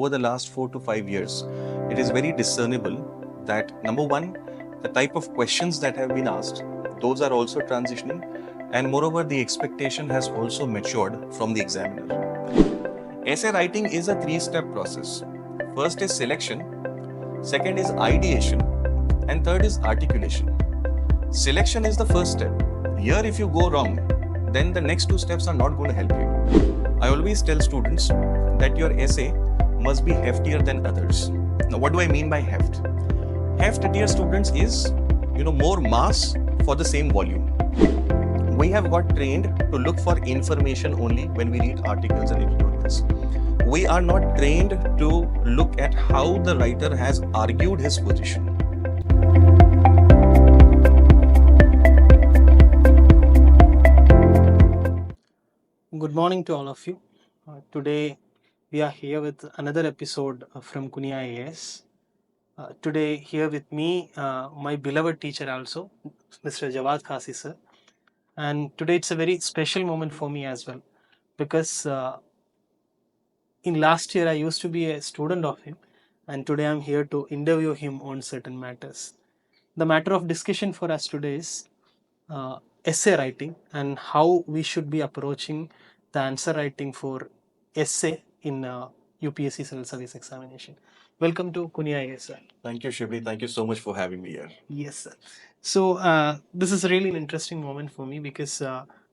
over the last 4 to 5 years, it is very discernible that number one, the type of questions that have been asked, those are also transitioning, and moreover, the expectation has also matured from the examiner. Essay writing is a three-step process. First is selection, second is ideation, and third is articulation. Selection is the first step. Here, if you go wrong, then the next two steps are not going to help you. I always tell students that your essay must be heftier than others. Now, what do I mean by heft? Heft, dear students, is more mass for the same volume. We have got trained to look for information only when we read articles and editorials. We are not trained to look at how the writer has argued his position. Good morning to all of you. Today we are here with another episode from Kunia AS. Today here with me, my beloved teacher also, Mr. Jawad Kazi sir. And today it's a very special moment for me as well because in last year I used to be a student of him, and today I'm here to interview him on certain matters. The matter of discussion for us today is essay writing and how we should be approaching the answer writing for essay in UPSC civil service examination. Welcome to Kunia IAS, sir. Thank you, Shibli. Thank you so much for having me here. Yes, sir. So this is really an interesting moment for me because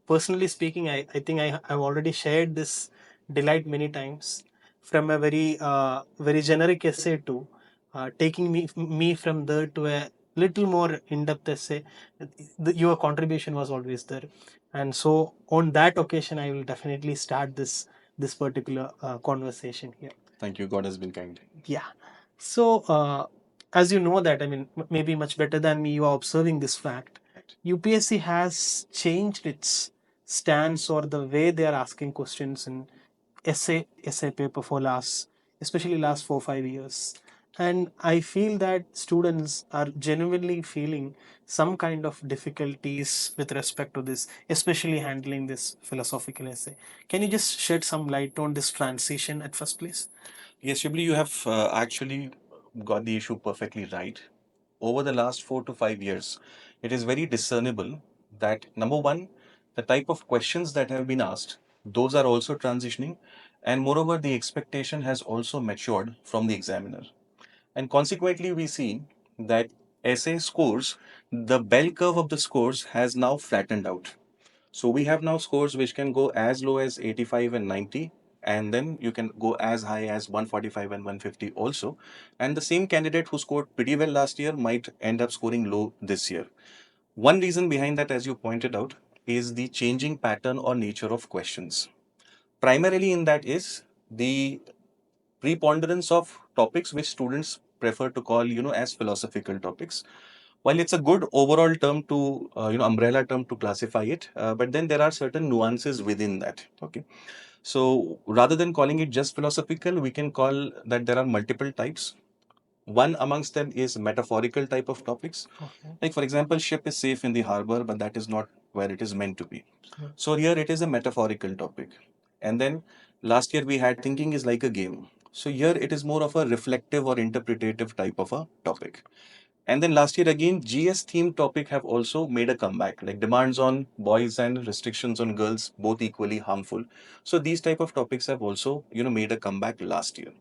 personally speaking, I think I've already shared this delight many times, from a very generic essay to taking me from there to a little more in-depth essay. Your contribution was always there, and so on that occasion I will definitely start this particular conversation here. Thank you. God has been kind. Yeah. So, as you know that, I mean, maybe much better than me, you are observing this fact. UPSC has changed its stance or the way they are asking questions in essay paper for especially last 4 5 years. And I feel that students are genuinely feeling some kind of difficulties with respect to this, especially handling this philosophical essay. Can you just shed some light on this transition at first, please? Yes, Shibli, you have actually got the issue perfectly right. Over the last 4 to 5 years, it is very discernible that number one, the type of questions that have been asked, those are also transitioning, and moreover, the expectation has also matured from the examiner. And consequently, we see that essay scores, the bell curve of the scores has now flattened out. So we have now scores which can go as low as 85 and 90, and then you can go as high as 145 and 150 also. And the same candidate who scored pretty well last year might end up scoring low this year. One reason behind that, as you pointed out, is the changing pattern or nature of questions. Primarily in that is the preponderance of topics which students prefer to call, as philosophical topics. While it's a good overall term to, umbrella term to classify it, but then there are certain nuances within that. Okay. So rather than calling it just philosophical, we can call that there are multiple types. One amongst them is metaphorical type of topics. Okay. Like, for example, ship is safe in the harbor, but that is not where it is meant to be. So here it is a metaphorical topic. And then last year we had thinking is like a game. So here it is more of a reflective or interpretative type of a topic. And then last year again, GS themed topic have also made a comeback, like demands on boys and restrictions on girls, both equally harmful. So these type of topics have also, made a comeback last year.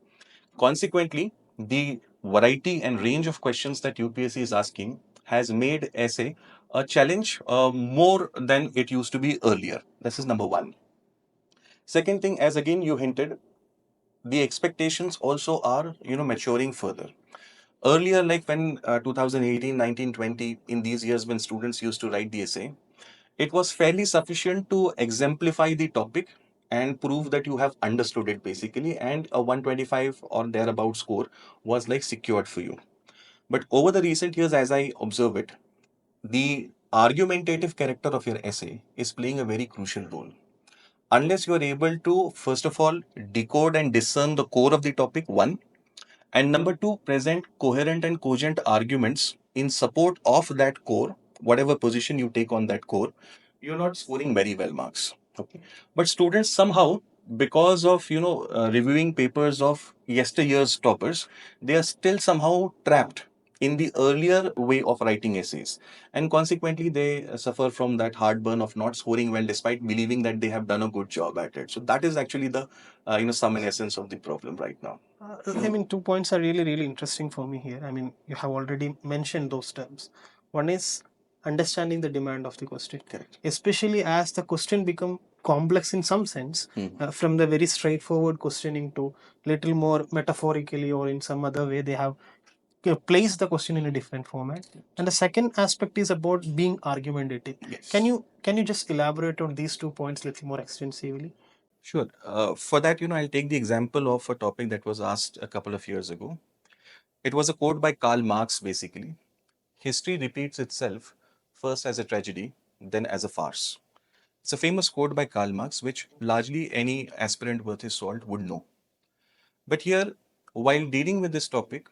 Consequently, the variety and range of questions that UPSC is asking has made essay a challenge more than it used to be earlier. This is number one. Second thing, as again you hinted, the expectations also are, maturing further. Earlier, like when 2018, 19, 20, in these years when students used to write the essay, it was fairly sufficient to exemplify the topic and prove that you have understood it basically, and a 125 or thereabout score was like secured for you. But over the recent years, as I observe it, the argumentative character of your essay is playing a very crucial role. Unless you are able to, first of all, decode and discern the core of the topic, one, and number two, present coherent and cogent arguments in support of that core, whatever position you take on that core, you're not scoring very well marks. Okay. But students somehow because of reviewing papers of yesteryear's toppers, they are still somehow trapped in the earlier way of writing essays, and consequently they suffer from that heartburn of not scoring well despite believing that they have done a good job at it. So that is actually the sum and essence of the problem right now. I mean, 2 points are really, really interesting for me here. I mean, you have already mentioned those terms. One is understanding the demand of the question, Correct. especially as the question become complex in some sense, from the very straightforward questioning to little more metaphorically or in some other way they have place the question in a different format. And the second aspect is about being argumentative. Yes. Can you just elaborate on these 2 points a little more extensively? Sure. For that, I'll take the example of a topic that was asked a couple of years ago. It was a quote by Karl Marx, basically. History repeats itself first as a tragedy, then as a farce. It's a famous quote by Karl Marx, which largely any aspirant worth his salt would know. But here, while dealing with this topic,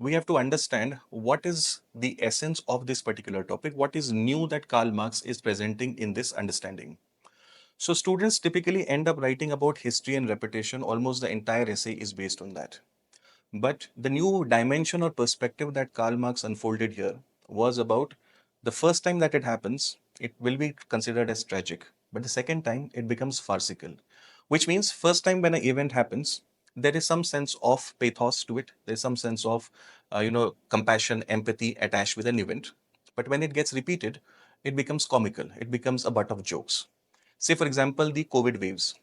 we have to understand what is the essence of this particular topic, what is new that Karl Marx is presenting in this understanding. So, students typically end up writing about history and repetition, almost the entire essay is based on that. But the new dimension or perspective that Karl Marx unfolded here was about the first time that it happens, it will be considered as tragic. But the second time, it becomes farcical, which means first time when an event happens, there is some sense of pathos to it. There's some sense of, compassion, empathy attached with an event. But when it gets repeated, it becomes comical. It becomes a butt of jokes. Say, for example, the COVID waves.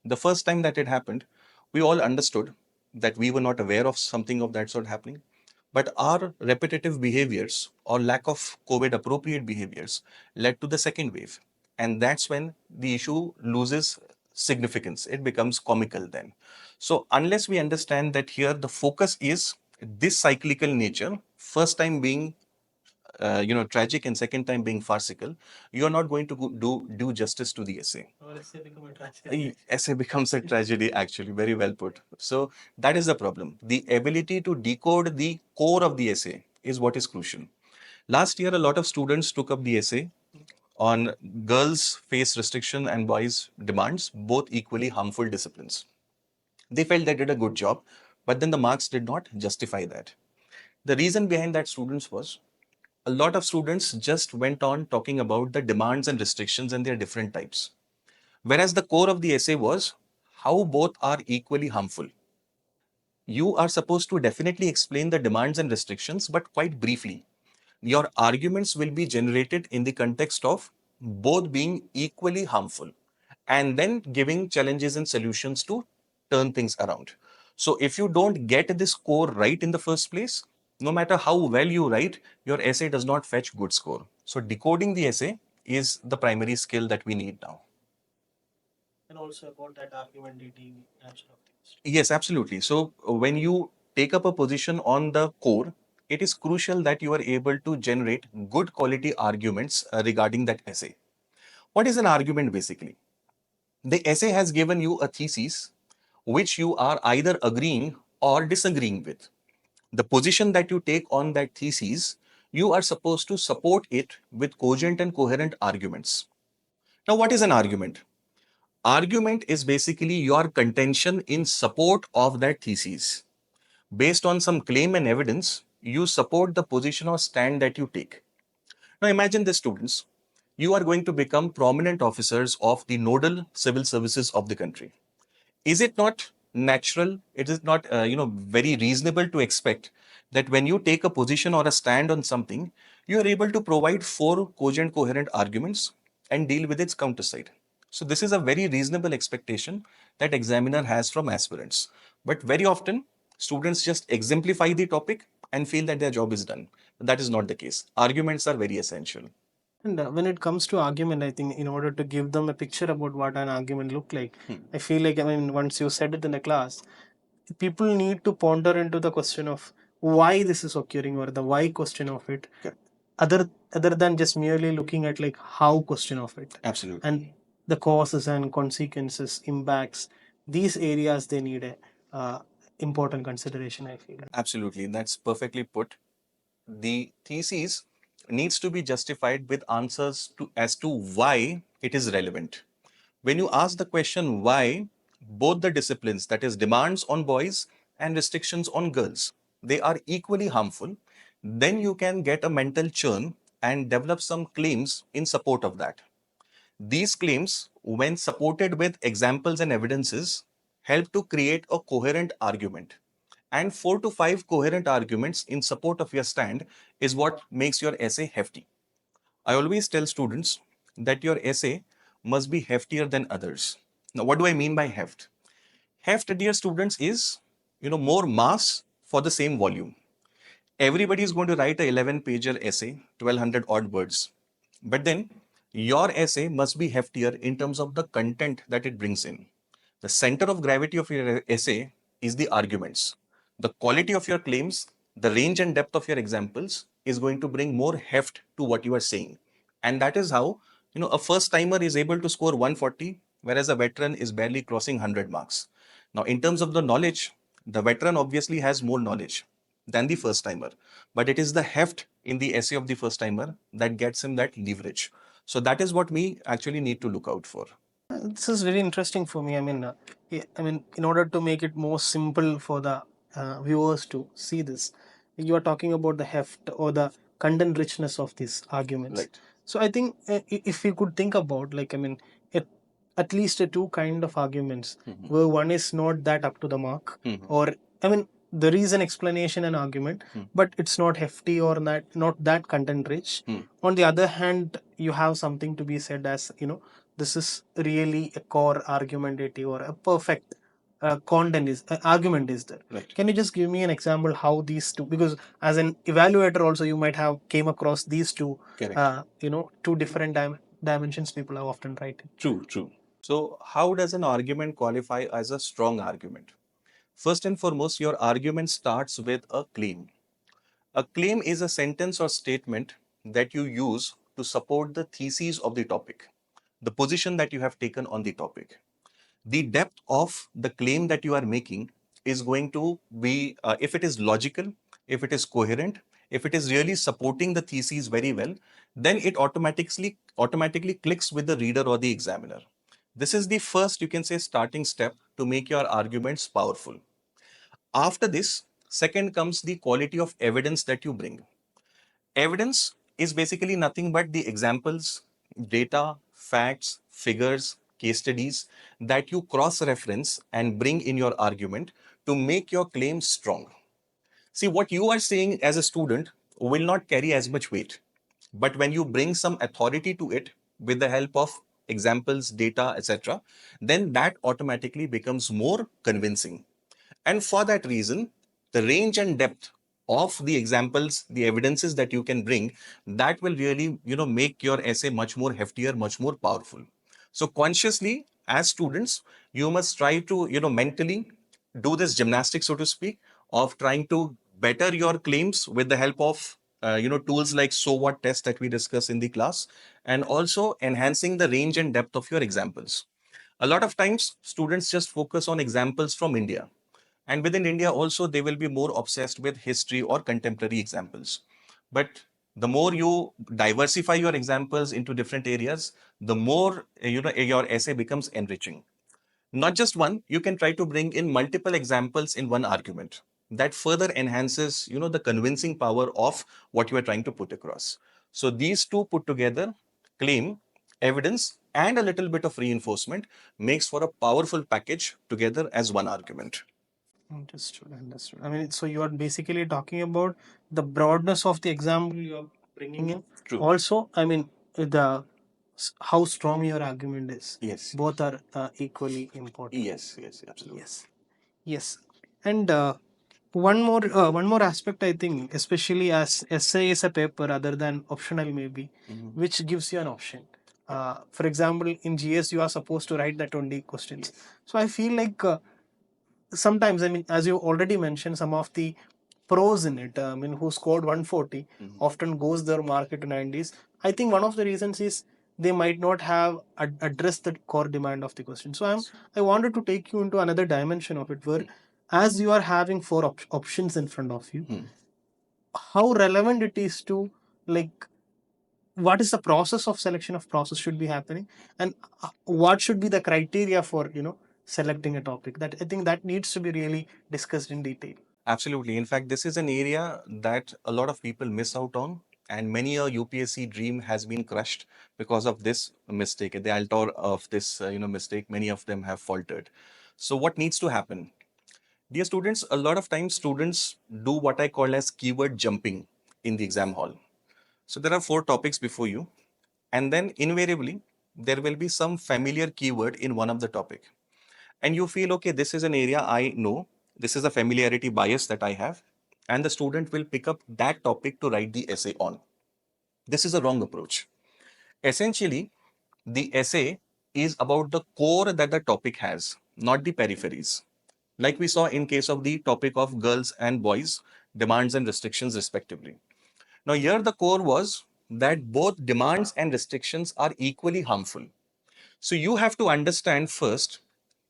The first time that it happened, we all understood that we were not aware of something of that sort happening. But our repetitive behaviors or lack of COVID appropriate behaviors led to the second wave. And that's when the issue loses significance. It becomes comical then. So, unless we understand that here the focus is this cyclical nature, first time being tragic and second time being farcical, you're not going to do justice to the essay. Or essay become a tragedy. Essay becomes a tragedy, actually. Very well put. So that is the problem. The ability to decode the core of the essay is what is crucial. Last year, a lot of students took up the essay on girls face restriction and boys demands, both equally harmful disciplines. They felt they did a good job, but then the marks did not justify that. The reason behind that, students, was a lot of students just went on talking about the demands and restrictions and their different types. Whereas the core of the essay was how both are equally harmful. You are supposed to definitely explain the demands and restrictions, but quite briefly. Your arguments will be generated in the context of both being equally harmful and then giving challenges and solutions to turn things around. So, if you don't get this core right in the first place, no matter how well you write, your essay does not fetch good score. So, decoding the essay is the primary skill that we need now. And also about that argumentative nature of things. Yes, absolutely. So when you take up a position on the core, it is crucial that you are able to generate good quality arguments regarding that essay. What is an argument basically? The essay has given you a thesis which you are either agreeing or disagreeing with. The position that you take on that thesis, you are supposed to support it with cogent and coherent arguments. Now, what is an argument? Argument is basically your contention in support of that thesis. Based on some claim and evidence, you support the position or stand that you take. Now imagine this, students. You are going to become prominent officers of the nodal civil services of the country. Is it not natural? It is not, very reasonable to expect that when you take a position or a stand on something, you are able to provide four cogent, coherent arguments and deal with its counter side. So this is a very reasonable expectation that examiner has from aspirants. But very often, students just exemplify the topic and feel that their job is done. But that is not the case. Arguments are very essential. And when it comes to argument, I think in order to give them a picture about what an argument look like, I feel like, I mean, once you said it in the class, people need to ponder into the question of why this is occurring or the why question of it, Okay. other than just merely looking at like how question of it. Absolutely. And the causes and consequences, impacts, these areas they need a important consideration, I feel. Absolutely. That's perfectly put. The thesis needs to be justified with answers to as to why it is relevant. When you ask the question why, both the disciplines, that is demands on boys and restrictions on girls, they are equally harmful, then you can get a mental churn and develop some claims in support of that. These claims, when supported with examples and evidences, help to create a coherent argument. And 4 to 5 coherent arguments in support of your stand is what makes your essay hefty. I always tell students that your essay must be heftier than others. Now, what do I mean by heft? Heft, dear students, is more mass for the same volume. Everybody is going to write a 11-pager essay, 1200 odd words. But then your essay must be heftier in terms of the content that it brings in. The center of gravity of your essay is the arguments. The quality of your claims, the range and depth of your examples is going to bring more heft to what you are saying. And that is how, a first timer is able to score 140, whereas a veteran is barely crossing 100 marks. Now, in terms of the knowledge, the veteran obviously has more knowledge than the first timer, but it is the heft in the essay of the first timer that gets him that leverage. So that is what we actually need to look out for. This is very interesting for me. I mean, in order to make it more simple for the viewers to see this, you are talking about the heft or the content richness of these arguments. Right. So I think if we could think about, like, I mean, it, at least a two kind of arguments where one is not that up to the mark, or I mean, there is an explanation and argument, but it's not hefty or not that content rich. On the other hand, you have something to be said as, this is really a core argumentative or a perfect content is argument is there. Right. Can you just give me an example how these two, because as an evaluator also you might have came across these two, Correct. two different dimensions people have often written. True, true. So, how does an argument qualify as a strong argument? First and foremost, your argument starts with a claim. A claim is a sentence or statement that you use to support the thesis of the topic, the position that you have taken on the topic. The depth of the claim that you are making is going to be, if it is logical, if it is coherent, if it is really supporting the thesis very well, then it automatically clicks with the reader or the examiner. This is the first, you can say, starting step to make your arguments powerful. After this, second comes the quality of evidence that you bring. Evidence is basically nothing but the examples, data, facts, figures, case studies that you cross reference and bring in your argument to make your claim strong. See, what you are saying as a student will not carry as much weight. But when you bring some authority to it with the help of examples, data, etc., then that automatically becomes more convincing. And for that reason, the range and depth of the examples, the evidences that you can bring, that will really, make your essay much more heftier, much more powerful. So consciously, as students, you must try to, mentally do this gymnastics, so to speak, of trying to better your claims with the help of, tools like so what test that we discuss in the class, and also enhancing the range and depth of your examples. A lot of times, students just focus on examples from India. And within India also, they will be more obsessed with history or contemporary examples. But the more you diversify your examples into different areas, the more your essay becomes enriching. Not just one, you can try to bring in multiple examples in one argument. That further enhances, the convincing power of what you are trying to put across. So these two put together, claim, evidence, and a little bit of reinforcement, makes for a powerful package together as one argument. Understood, understood. I mean, so you are basically talking about the broadness of the example you are bringing in. True. Also, I mean, the how strong your argument is. Yes. Both are equally important. Yes, yes, absolutely. Yes, yes. And one more aspect, I think, especially as essay is a paper other than optional maybe, which gives you an option. For example, in GS you are supposed to write the 20 questions. So I feel like sometimes, I mean, as you already mentioned, some of the pros in it, I mean, who scored 140 often goes their market to 90s. I think one of the reasons is they might not have addressed the core demand of the question. So I wanted to take you into another dimension of it, where as you are having four options in front of you, how relevant it is to, like, what is the process of selection of process should be happening, and what should be the criteria for, selecting a topic? That I think that needs to be really discussed in detail. Absolutely. In fact, this is an area that a lot of people miss out on, and many a UPSC dream has been crushed because of this mistake. At the altar of this, mistake, many of them have faltered. So, what needs to happen? Dear students, a lot of times students do what I call as keyword jumping in the exam hall. So, there are four topics before you, and then invariably there will be some familiar keyword in one of the topic, and you feel, okay, this is an area I know, this is a familiarity bias that I have, and the student will pick up that topic to write the essay on. This is a wrong approach. Essentially, the essay is about the core that the topic has, not the peripheries, like we saw in case of the topic of girls and boys demands and restrictions respectively. Now here the core was that both demands and restrictions are equally harmful. So you have to understand first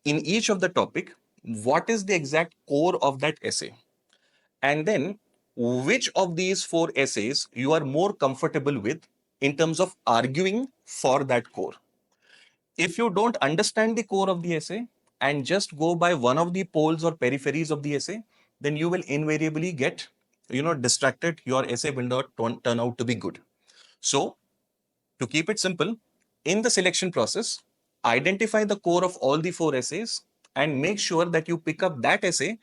in each of the topic what is the exact core of that essay, and then which of these four essays you are more comfortable with in terms of arguing for that core. If you don't understand the core of the essay and just go by one of the poles or peripheries of the essay, then you will invariably get distracted. Your essay will not turn out to be good. So to keep it simple, in the selection process, identify the core of all the four essays and make sure that you pick up that essay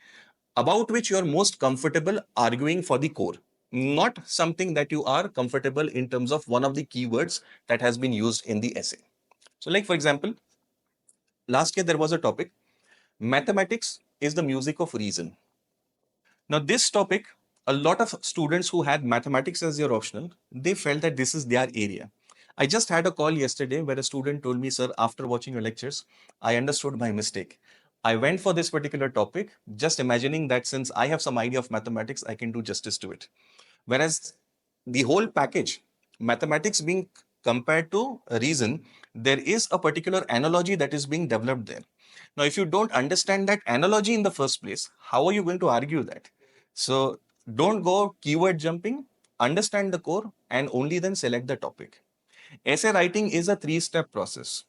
about which you are most comfortable arguing for the core, not something that you are comfortable in terms of one of the keywords that has been used in the essay. So, like for example, last year there was a topic, mathematics is the music of reason. Now, this topic, a lot of students who had mathematics as their optional, they felt that this is their area. I just had a call yesterday where a student told me, sir, after watching your lectures, I understood my mistake. I went for this particular topic, just imagining that since I have some idea of mathematics, I can do justice to it. Whereas the whole package, mathematics being compared to reason, there is a particular analogy that is being developed there. Now, if you don't understand that analogy in the first place, how are you going to argue that? So, don't go keyword jumping, understand the core, and only then select the topic. Essay writing is a three-step process.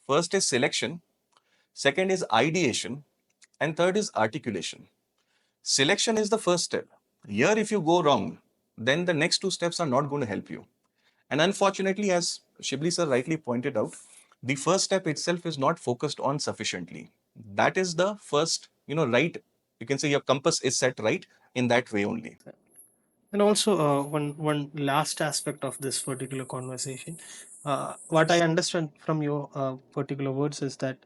First is selection, second is ideation, and third is articulation. Selection is the first step. Here, if you go wrong, then the next two steps are not going to help you. And unfortunately, as Shibli sir rightly pointed out, the first step itself is not focused on sufficiently. That is the first, right. You can say your compass is set right in that way only. And also, one last aspect of this particular conversation, what I understand from your particular words is that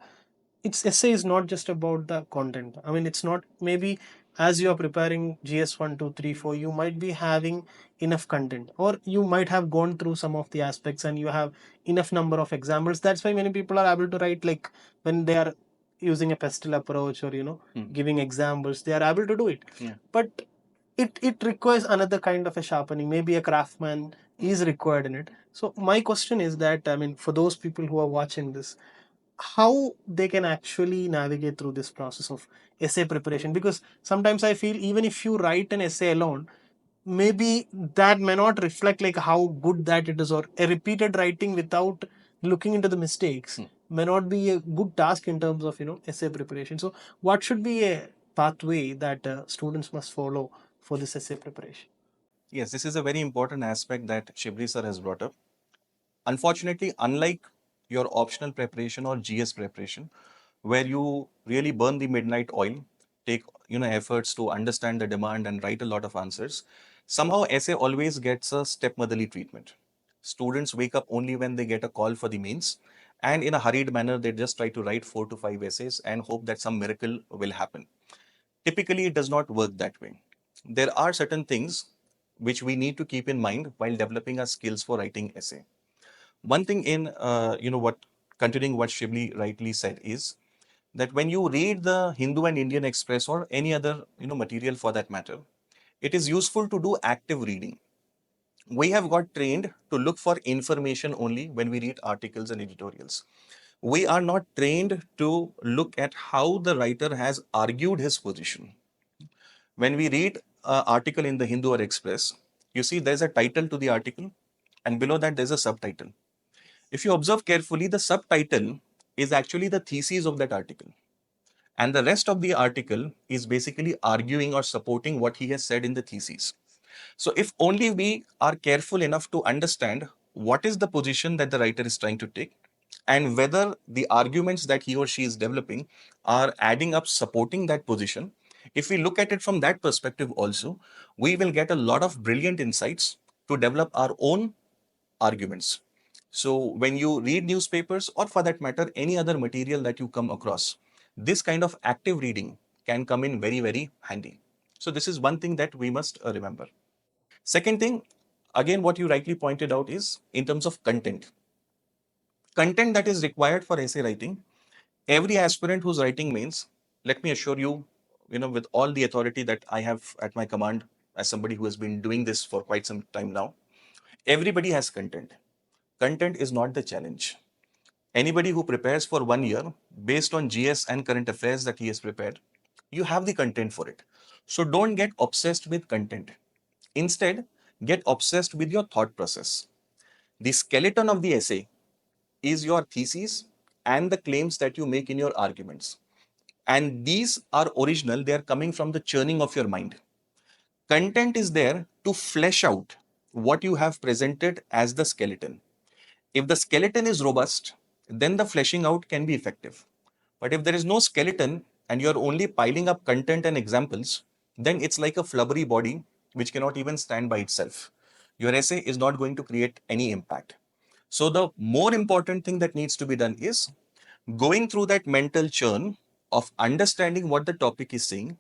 its essay is not just about the content. I mean, it's not maybe as you are preparing GS 1, 2, 3, 4, you might be having enough content, or you might have gone through some of the aspects and you have enough number of examples. That's why many people are able to write, like when they are using a pestle approach, or giving examples, they are able to do it. Yeah. But it requires another kind of a sharpening. Maybe a craftsman is required in it. So my question is that, I mean, for those people who are watching this, how they can actually navigate through this process of essay preparation, because sometimes I feel even if you write an essay alone, maybe that may not reflect like how good that it is, or a repeated writing without looking into the mistakes may not be a good task in terms of essay preparation. So what should be a pathway that students must follow for this essay preparation? Yes, this is a very important aspect that Shibli sir has brought up. Unfortunately, unlike your optional preparation or GS preparation, where you really burn the midnight oil, take efforts to understand the demand and write a lot of answers, somehow essay always gets a stepmotherly treatment. Students wake up only when they get a call for the mains, and in a hurried manner, they just try to write 4 to 5 essays and hope that some miracle will happen. Typically, it does not work that way. There are certain things which we need to keep in mind while developing our skills for writing essay. One thing in what continuing what Shibli rightly said is that when you read the Hindu and Indian Express or any other material for that matter, it is useful to do active reading. We have got trained to look for information only when we read articles and editorials. We are not trained to look at how the writer has argued his position. When we read an article in the Hindu or Express, you see there's a title to the article, and below that there's a subtitle. If you observe carefully, the subtitle is actually the thesis of that article. And the rest of the article is basically arguing or supporting what he has said in the thesis. So if only we are careful enough to understand what is the position that the writer is trying to take, and whether the arguments that he or she is developing are adding up supporting that position, if we look at it from that perspective also, we will get a lot of brilliant insights to develop our own arguments. So when you read newspapers, or for that matter, any other material that you come across, this kind of active reading can come in very, very handy. So this is one thing that we must remember. Second thing, again, what you rightly pointed out is in terms of content. Content that is required for essay writing, every aspirant who's writing mains, let me assure you, with all the authority that I have at my command as somebody who has been doing this for quite some time now, everybody has content. Content is not the challenge. Anybody who prepares for 1 year based on GS and current affairs that he has prepared, you have the content for it. So don't get obsessed with content. Instead, get obsessed with your thought process. The skeleton of the essay is your thesis and the claims that you make in your arguments. And these are original, they are coming from the churning of your mind. Content is there to flesh out what you have presented as the skeleton. If the skeleton is robust, then the fleshing out can be effective. But if there is no skeleton and you're only piling up content and examples, then it's like a flubbery body which cannot even stand by itself. Your essay is not going to create any impact. So, the more important thing that needs to be done is going through that mental churn of understanding what the topic is saying,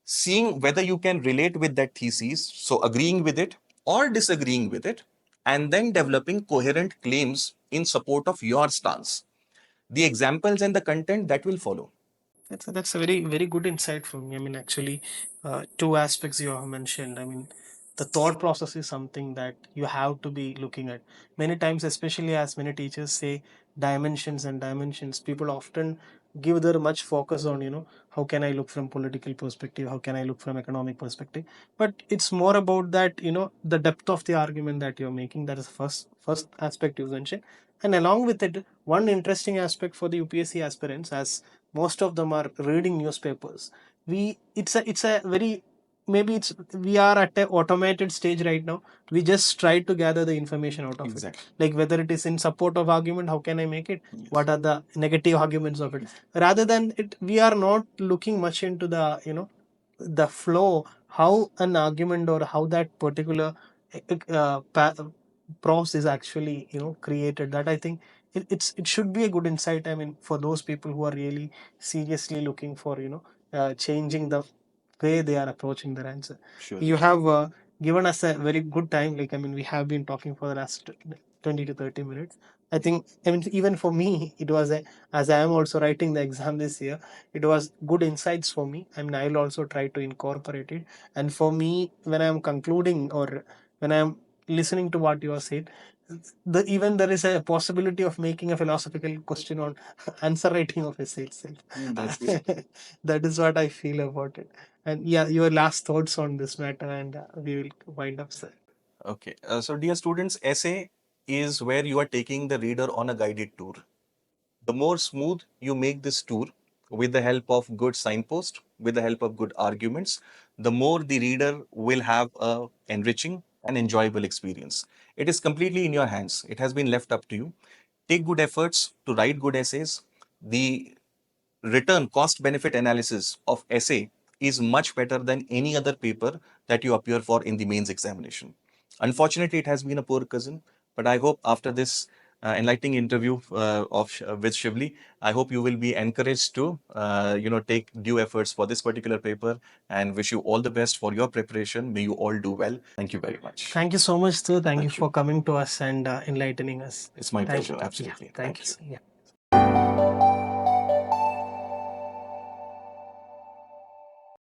seeing whether you can relate with that thesis, so agreeing with it or disagreeing with it, and then developing coherent claims in support of your stance. The examples and the content that will follow. That's a very good insight from me. I mean, actually, two aspects you have mentioned. I mean, the thought process is something that you have to be looking at. Many times, especially as many teachers say dimensions and dimensions, people often give their much focus on, how can I look from political perspective, how can I look from economic perspective. But it's more about that, the depth of the argument that you're making. That is first aspect you mentioned. And along with it, one interesting aspect for the UPSC aspirants, as most of them are reading newspapers, it's a very, maybe it's we are at a automated stage right now. We just try to gather the information out of it. Exactly. Like whether it is in support of argument, how can I make it? Yes. What are the negative arguments of it? Rather than it, we are not looking much into the, the flow, how an argument or how that particular prose is actually, created. That I think it should be a good insight. I mean, for those people who are really seriously looking for, changing the way they are approaching their answer. Sure. You have given us a very good time. Like, I mean, we have been talking for the last 20 to 30 minutes. I think, I mean, even for me, it was as I am also writing the exam this year, it was good insights for me. I mean, I will also try to incorporate it. And for me, when I am concluding or when I am listening to what you are saying, even there is a possibility of making a philosophical question on answer writing of essay itself. That's good. That is what I feel about it. And yeah, your last thoughts on this matter, and we will wind up, sir. Okay. So, dear students, essay is where you are taking the reader on a guided tour. The more smooth you make this tour with the help of good signpost, with the help of good arguments, the more the reader will have a enriching and enjoyable experience. It is completely in your hands. It has been left up to you. Take good efforts to write good essays. The return cost benefit analysis of essay is much better than any other paper that you appear for in the mains examination. Unfortunately, it has been a poor cousin, but I hope after this enlightening interview with Shivli, I hope you will be encouraged to take due efforts for this particular paper, and wish you all the best for your preparation. May you all do well. Thank you very much. Thank you so much, sir. Thank you Thank for you. coming to us and enlightening us. It's my Thank pleasure. you. Yeah, Absolutely. thank you, Thank you. sir. Yeah.